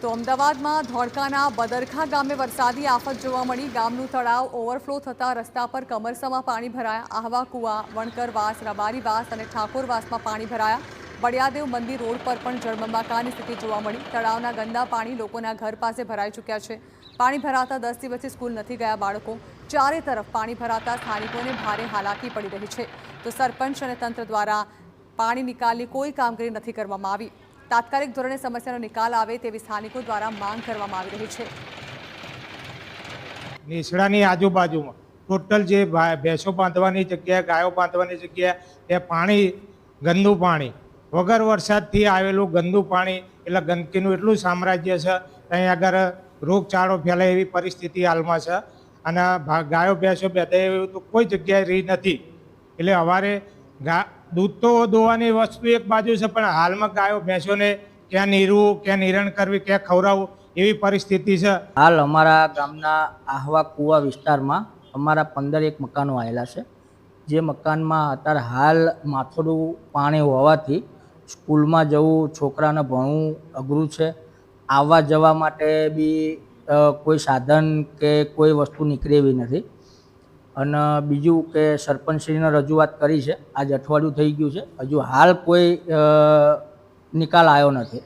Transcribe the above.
તો અમદાવાદમાં ધોળકાના બદરખા ગામે વરસાદી આફત જોવા મળી। ગામનું તળાવ ઓવરફ્લો થતાં રસ્તા પર કમરસમાં પાણી ભરાયા। આહવા કુવા, વણકરવાસ, રબારીવાસ અને ઠાકોરવાસમાં પાણી ભરાયા। બળિયાદેવ મંદિર રોડ પર પણ જળબંબાકારની સ્થિતિ જોવા મળી। તળાવના ગંદા પાણી લોકોના ઘર પાસે ભરાઈ ચૂક્યા છે। પાણી ભરાતા 10 દિવસથી સ્કૂલ નથી ગયા બાળકો। ચારે તરફ પાણી ભરાતા સ્થાનિકોને ભારે હાલાકી પડી રહી છે। તો સરપંચ અને તંત્ર દ્વારા પાણી નિકાલની કોઈ કામગીરી નથી કરવામાં આવી। તાત્કાલિક ધોરણે સમસ્યાનો નિકાલ આવે તેવી સ્થાનિકો દ્વારા માંગ કરવામાં આવી રહી છે। નેસડાની આજુબાજુમાં ટોટલ જે ભેંસો બાંધવાની જગ્યા, ગાયો બાંધવાની જગ્યા, ત્યાં પાણી, ગંદુ પાણી, વગર વરસાદથી આવેલું ગંદુ પાણી, એટલે ગંદકીનું એટલું સામ્રાજ્ય છે। ત્યાં આગળ રોગચાળો ફેલાય એવી પરિસ્થિતિ હાલમાં છે અને ગાયો ભેંસો બેઠા એવું તો કોઈ જગ્યાએ રહી નથી। એટલે અમારે દૂધ તો દોવાની વસ્તુ એક બાજુ છે, પણ હાલમાં ગાયો ભેંસોને ક્યાં નીરવું, ક્યાં નિરણ કરવી, ક્યાં ખવડાવવું એવી પરિસ્થિતિ છે। હાલ અમારા ગામના આહવા કુવા વિસ્તારમાં અમારા 15 મકાનો આવેલા છે। જે મકાનમાં અત્યારે હાલ માથોડું પાણી હોવાથી સ્કૂલમાં જવું, છોકરાને ભણવું અઘરું છે। આવવા જવા માટે બી કોઈ સાધન કે કોઈ વસ્તુ નીકળે એવી નથી। અને બીજું કે સરપંચશ્રીને રજૂઆત કરી છે, આજ અઠવાડિયું થઈ ગયું છે, હજુ હાલ કોઈ નિકાલ આવ્યો નથી।